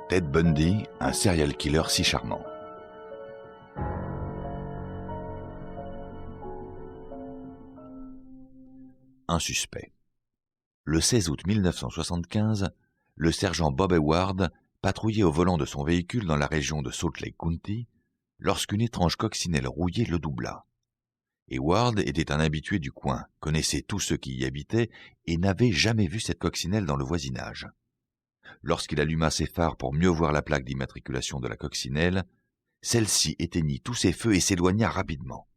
Ted Bundy, un serial killer si charmant. Un suspect. Le 16 août 1975, le sergent Bob Eward patrouillait au volant de son véhicule dans la région de Salt Lake County lorsqu'une étrange coccinelle rouillée le doubla. Eward était un habitué du coin, connaissait tous ceux qui y habitaient et n'avait jamais vu cette coccinelle dans le voisinage. Lorsqu'il alluma ses phares pour mieux voir la plaque d'immatriculation de la coccinelle, celle-ci éteignit tous ses feux et s'éloigna rapidement.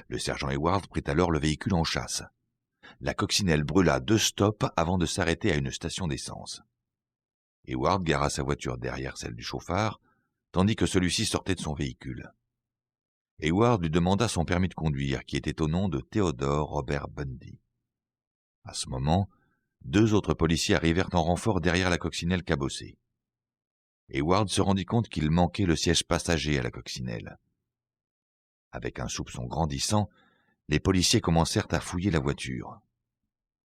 Le sergent Eward prit alors le véhicule en chasse. La coccinelle brûla 2 stops avant de s'arrêter à une station d'essence. Eward gara sa voiture derrière celle du chauffard, tandis que celui-ci sortait de son véhicule. Eward lui demanda son permis de conduire, qui était au nom de Theodore Robert Bundy. À ce moment, 2 autres policiers arrivèrent en renfort derrière la coccinelle cabossée. Eward se rendit compte qu'il manquait le siège passager à la coccinelle. Avec un soupçon grandissant, les policiers commencèrent à fouiller la voiture.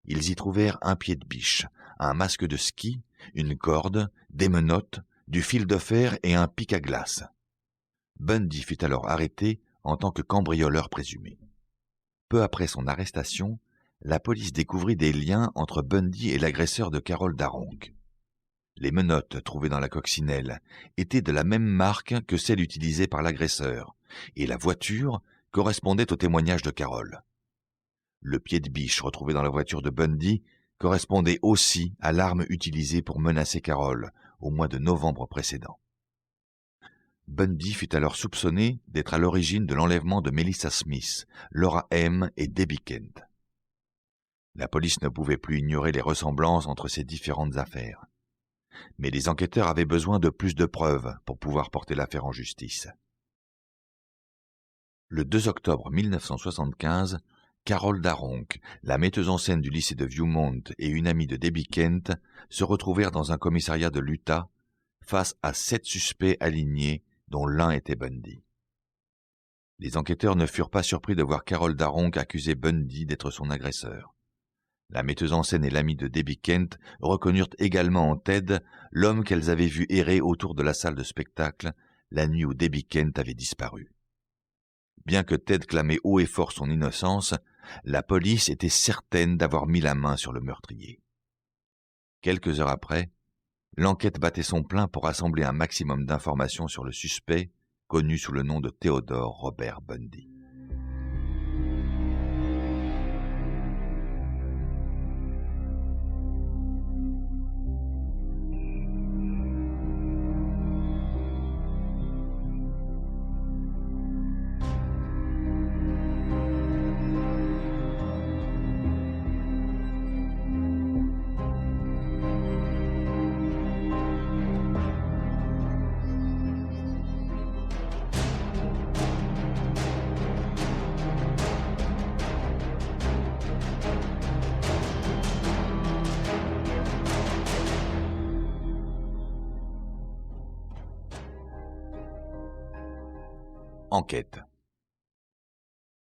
Ils y trouvèrent un pied de biche, un masque de ski, une corde, des menottes, du fil de fer et un pic à glace. Bundy fut alors arrêté en tant que cambrioleur présumé. Peu après son arrestation, la police découvrit des liens entre Bundy et l'agresseur de Carole Daronc. Les menottes trouvées dans la coccinelle étaient de la même marque que celles utilisées par l'agresseur, et la voiture correspondait au témoignage de Carole. Le pied de biche retrouvé dans la voiture de Bundy correspondait aussi à l'arme utilisée pour menacer Carole au mois de novembre précédent. Bundy fut alors soupçonné d'être à l'origine de l'enlèvement de Melissa Smith, Laura M. et Debbie Kent. La police ne pouvait plus ignorer les ressemblances entre ces différentes affaires. Mais les enquêteurs avaient besoin de plus de preuves pour pouvoir porter l'affaire en justice. Le 2 octobre 1975, Carole Daronc, la metteuse en scène du lycée de Viewmont et une amie de Debbie Kent, se retrouvèrent dans un commissariat de l'Utah face à 7 suspects alignés dont l'un était Bundy. Les enquêteurs ne furent pas surpris de voir Carole Daronc accuser Bundy d'être son agresseur. La metteuse en scène et l'amie de Debbie Kent reconnurent également en Ted l'homme qu'elles avaient vu errer autour de la salle de spectacle la nuit où Debbie Kent avait disparu. Bien que Ted clamait haut et fort son innocence, la police était certaine d'avoir mis la main sur le meurtrier. Quelques heures après, l'enquête battait son plein pour rassembler un maximum d'informations sur le suspect, connu sous le nom de Theodore Robert Bundy. Enquête.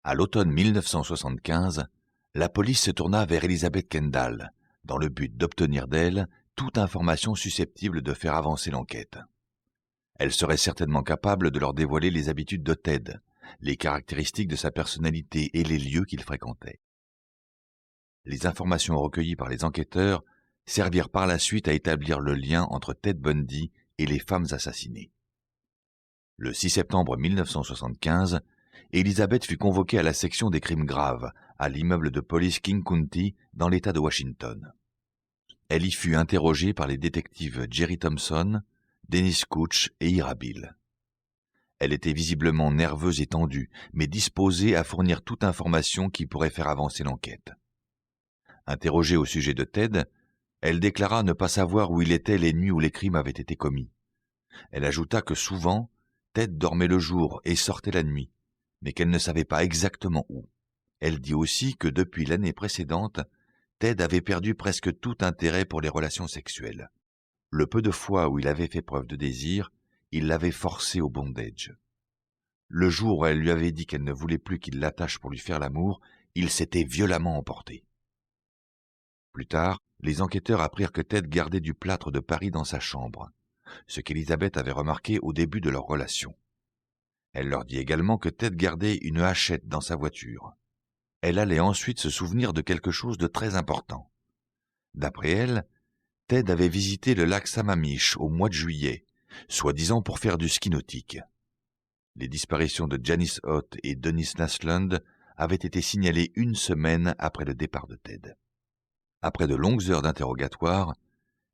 À l'automne 1975, la police se tourna vers Elizabeth Kendall, dans le but d'obtenir d'elle toute information susceptible de faire avancer l'enquête. Elle serait certainement capable de leur dévoiler les habitudes de Ted, les caractéristiques de sa personnalité et les lieux qu'il fréquentait. Les informations recueillies par les enquêteurs servirent par la suite à établir le lien entre Ted Bundy et les femmes assassinées. Le 6 septembre 1975, Elizabeth fut convoquée à la section des crimes graves, à l'immeuble de police King County, dans l'État de Washington. Elle y fut interrogée par les détectives Jerry Thompson, Dennis Couch et Ira Bill. Elle était visiblement nerveuse et tendue, mais disposée à fournir toute information qui pourrait faire avancer l'enquête. Interrogée au sujet de Ted, elle déclara ne pas savoir où il était les nuits où les crimes avaient été commis. Elle ajouta que souvent, Ted dormait le jour et sortait la nuit, mais qu'elle ne savait pas exactement où. Elle dit aussi que depuis l'année précédente, Ted avait perdu presque tout intérêt pour les relations sexuelles. Le peu de fois où il avait fait preuve de désir, il l'avait forcé au bondage. Le jour où elle lui avait dit qu'elle ne voulait plus qu'il l'attache pour lui faire l'amour, il s'était violemment emporté. Plus tard, les enquêteurs apprirent que Ted gardait du plâtre de Paris dans sa chambre. ce qu'Elizabeth avait remarqué au début de leur relation. Elle leur dit également que Ted gardait une hachette dans sa voiture. Elle allait ensuite se souvenir de quelque chose de très important. D'après elle, Ted avait visité le lac Sammamish au mois de juillet, soi-disant pour faire du ski nautique. Les disparitions de Janice Ott et Dennis Naslund avaient été signalées une semaine après le départ de Ted. Après de longues heures d'interrogatoire,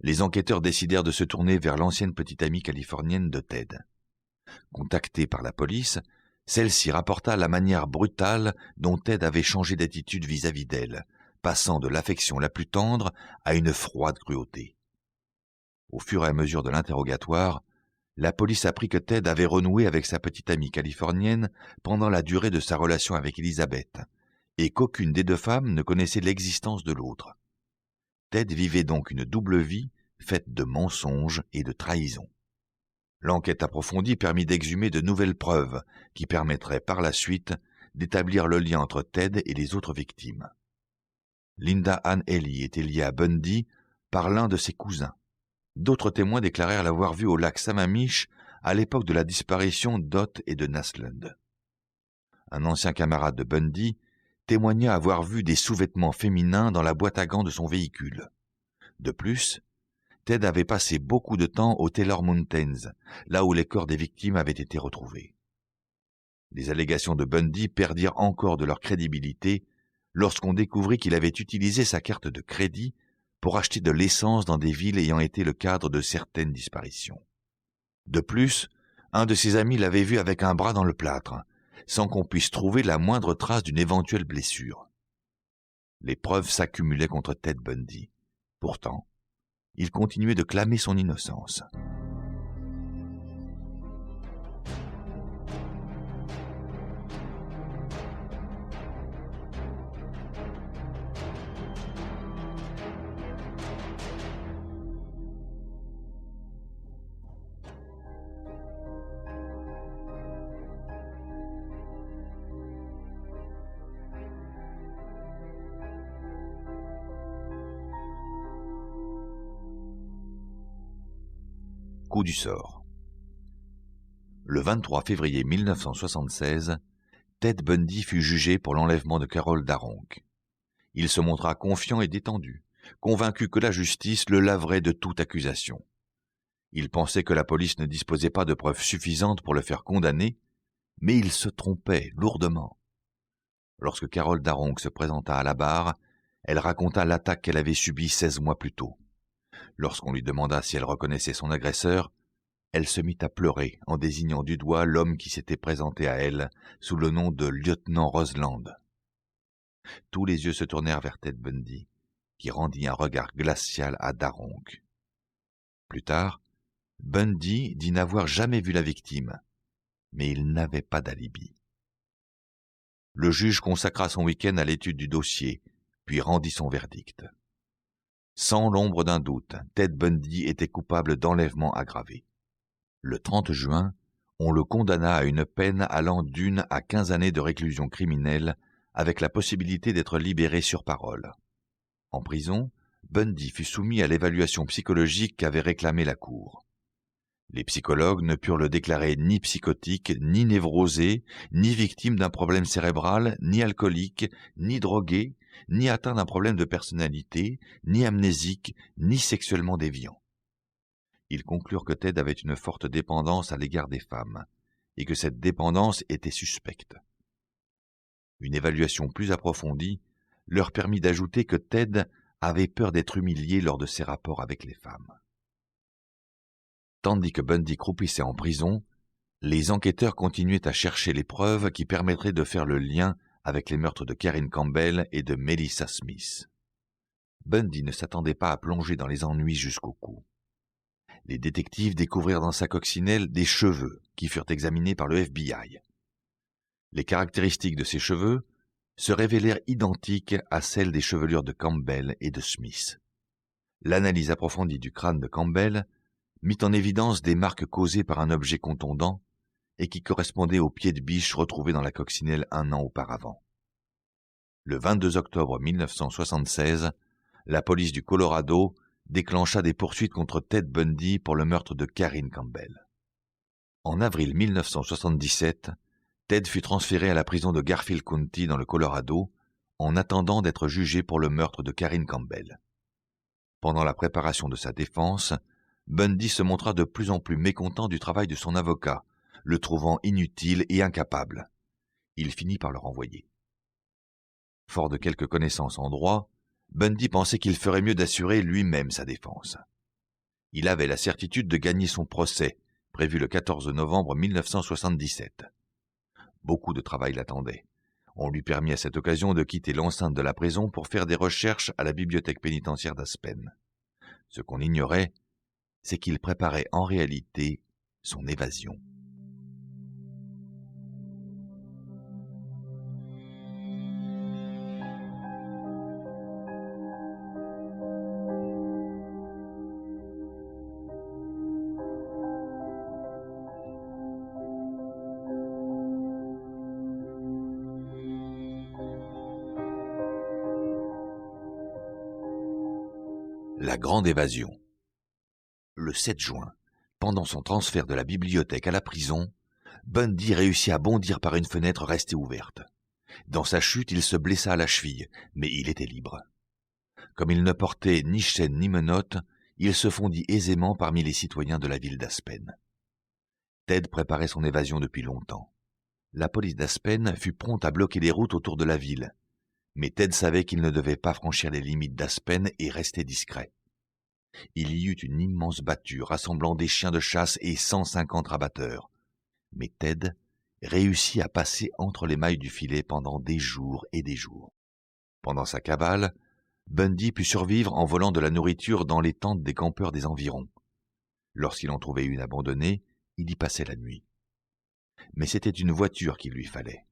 les enquêteurs décidèrent de se tourner vers l'ancienne petite amie californienne de Ted. Contactée par la police, celle-ci rapporta la manière brutale dont Ted avait changé d'attitude vis-à-vis d'elle, passant de l'affection la plus tendre à une froide cruauté. Au fur et à mesure de l'interrogatoire, la police apprit que Ted avait renoué avec sa petite amie californienne pendant la durée de sa relation avec Elizabeth, et qu'aucune des deux femmes ne connaissait l'existence de l'autre. Ted vivait donc une double vie faite de mensonges et de trahisons. L'enquête approfondie permit d'exhumer de nouvelles preuves qui permettraient par la suite d'établir le lien entre Ted et les autres victimes. Linda Ann Ely était liée à Bundy par l'un de ses cousins. D'autres témoins déclarèrent l'avoir vu au lac Sammamish à l'époque de la disparition d'Ott et de Naslund. Un ancien camarade de Bundy témoigna avoir vu des sous-vêtements féminins dans la boîte à gants de son véhicule. De plus, Ted avait passé beaucoup de temps au Taylor Mountains, là où les corps des victimes avaient été retrouvés. Les allégations de Bundy perdirent encore de leur crédibilité lorsqu'on découvrit qu'il avait utilisé sa carte de crédit pour acheter de l'essence dans des villes ayant été le cadre de certaines disparitions. De plus, un de ses amis l'avait vu avec un bras dans le plâtre, sans qu'on puisse trouver la moindre trace d'une éventuelle blessure. Les preuves s'accumulaient contre Ted Bundy. Pourtant, il continuait de clamer son innocence. Coup du sort. Le 23 février 1976, Ted Bundy fut jugé pour l'enlèvement de Carol Daronk. Il se montra confiant et détendu, convaincu que la justice le laverait de toute accusation. Il pensait que la police ne disposait pas de preuves suffisantes pour le faire condamner, mais il se trompait lourdement. Lorsque Carol Daronk se présenta à la barre, elle raconta l'attaque qu'elle avait subie 16 mois plus tôt. Lorsqu'on lui demanda si elle reconnaissait son agresseur, elle se mit à pleurer en désignant du doigt l'homme qui s'était présenté à elle sous le nom de lieutenant Roseland. Tous les yeux se tournèrent vers Ted Bundy, qui rendit un regard glacial à Daronk. Plus tard, Bundy dit n'avoir jamais vu la victime, mais il n'avait pas d'alibi. Le juge consacra son week-end à l'étude du dossier, puis rendit son verdict. Sans l'ombre d'un doute, Ted Bundy était coupable d'enlèvement aggravé. Le 30 juin, on le condamna à une peine allant d'1 à 15 années de réclusion criminelle, avec la possibilité d'être libéré sur parole. En prison, Bundy fut soumis à l'évaluation psychologique qu'avait réclamée la Cour. Les psychologues ne purent le déclarer ni psychotique, ni névrosé, ni victime d'un problème cérébral, ni alcoolique, ni drogué, ni atteint d'un problème de personnalité, ni amnésique, ni sexuellement déviant. Ils conclurent que Ted avait une forte dépendance à l'égard des femmes, et que cette dépendance était suspecte. Une évaluation plus approfondie leur permit d'ajouter que Ted avait peur d'être humilié lors de ses rapports avec les femmes. Tandis que Bundy croupissait en prison, les enquêteurs continuaient à chercher les preuves qui permettraient de faire le lien avec les meurtres de Karen Campbell et de Melissa Smith. Bundy ne s'attendait pas à plonger dans les ennuis jusqu'au cou. Les détectives découvrirent dans sa coccinelle des cheveux qui furent examinés par le FBI. Les caractéristiques de ces cheveux se révélèrent identiques à celles des chevelures de Campbell et de Smith. L'analyse approfondie du crâne de Campbell mit en évidence des marques causées par un objet contondant et qui correspondaient aux pieds de biche retrouvés dans la coccinelle un an auparavant. Le 22 octobre 1976, la police du Colorado déclencha des poursuites contre Ted Bundy pour le meurtre de Karine Campbell. En avril 1977, Ted fut transféré à la prison de Garfield County dans le Colorado en attendant d'être jugé pour le meurtre de Karine Campbell. Pendant la préparation de sa défense, Bundy se montra de plus en plus mécontent du travail de son avocat, le trouvant inutile et incapable. Il finit par le renvoyer. Fort de quelques connaissances en droit, Bundy pensait qu'il ferait mieux d'assurer lui-même sa défense. Il avait la certitude de gagner son procès, prévu le 14 novembre 1977. Beaucoup de travail l'attendait. On lui permit à cette occasion de quitter l'enceinte de la prison pour faire des recherches à la bibliothèque pénitentiaire d'Aspen. Ce qu'on ignorait, c'est qu'il préparait en réalité son évasion. La grande évasion. Le 7 juin, pendant son transfert de la bibliothèque à la prison, Bundy réussit à bondir par une fenêtre restée ouverte. Dans sa chute, il se blessa à la cheville, mais il était libre. Comme il ne portait ni chaîne ni menottes, il se fondit aisément parmi les citoyens de la ville d'Aspen. Ted préparait son évasion depuis longtemps. La police d'Aspen fut prompte à bloquer les routes autour de la ville, mais Ted savait qu'il ne devait pas franchir les limites d'Aspen et rester discret. Il y eut une immense battue rassemblant des chiens de chasse et 150 rabatteurs. Mais Ted réussit à passer entre les mailles du filet pendant des jours et des jours. Pendant sa cavale, Bundy put survivre en volant de la nourriture dans les tentes des campeurs des environs. Lorsqu'il en trouvait une abandonnée, il y passait la nuit. Mais c'était une voiture qu'il lui fallait.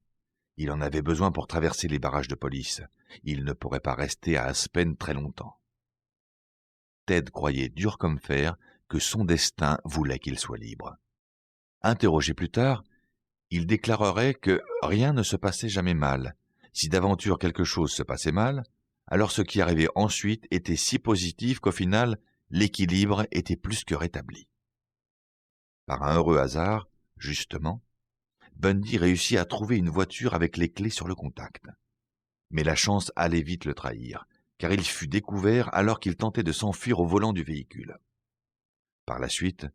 Il en avait besoin pour traverser les barrages de police. Il ne pourrait pas rester à Aspen très longtemps. Ted croyait dur comme fer que son destin voulait qu'il soit libre. Interrogé plus tard, il déclarerait que rien ne se passait jamais mal. Si d'aventure quelque chose se passait mal, alors ce qui arrivait ensuite était si positif qu'au final, l'équilibre était plus que rétabli. Par un heureux hasard, justement, Bundy réussit à trouver une voiture avec les clés sur le contact. Mais la chance allait vite le trahir, car il fut découvert alors qu'il tentait de s'enfuir au volant du véhicule. Par la suite,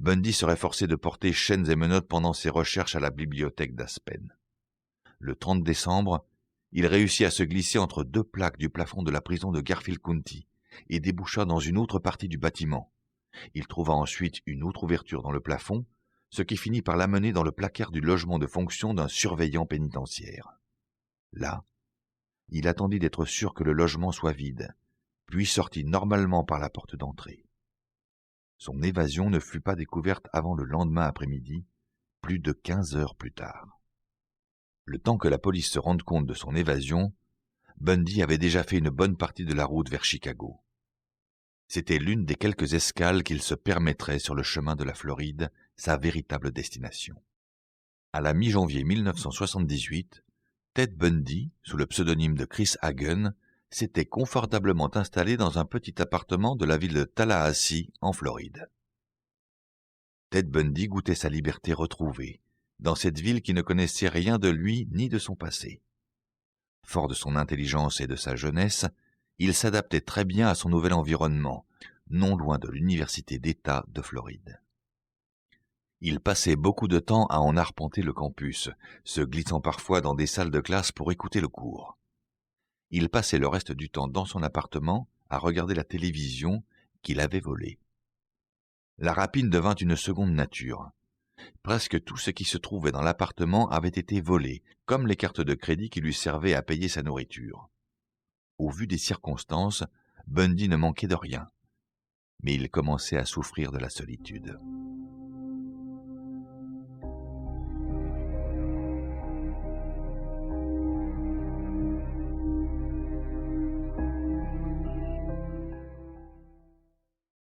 Bundy serait forcé de porter chaînes et menottes pendant ses recherches à la bibliothèque d'Aspen. Le 30 décembre, il réussit à se glisser entre deux plaques du plafond de la prison de Garfield County et déboucha dans une autre partie du bâtiment. Il trouva ensuite une autre ouverture dans le plafond, ce qui finit par l'amener dans le placard du logement de fonction d'un surveillant pénitentiaire. Là, il attendit d'être sûr que le logement soit vide, puis sortit normalement par la porte d'entrée. Son évasion ne fut pas découverte avant le lendemain après-midi, plus de 15 heures plus tard. Le temps que la police se rende compte de son évasion, Bundy avait déjà fait une bonne partie de la route vers Chicago. C'était l'une des quelques escales qu'il se permettrait sur le chemin de la Floride, sa véritable destination. À la mi-janvier 1978, Ted Bundy, sous le pseudonyme de Chris Hagen, s'était confortablement installé dans un petit appartement de la ville de Tallahassee, en Floride. Ted Bundy goûtait sa liberté retrouvée, dans cette ville qui ne connaissait rien de lui ni de son passé. Fort de son intelligence et de sa jeunesse, il s'adaptait très bien à son nouvel environnement, non loin de l'université d'État de Floride. Il passait beaucoup de temps à en arpenter le campus, se glissant parfois dans des salles de classe pour écouter le cours. Il passait le reste du temps dans son appartement à regarder la télévision qu'il avait volée. La rapine devint une seconde nature. Presque tout ce qui se trouvait dans l'appartement avait été volé, comme les cartes de crédit qui lui servaient à payer sa nourriture. Au vu des circonstances, Bundy ne manquait de rien, mais il commençait à souffrir de la solitude.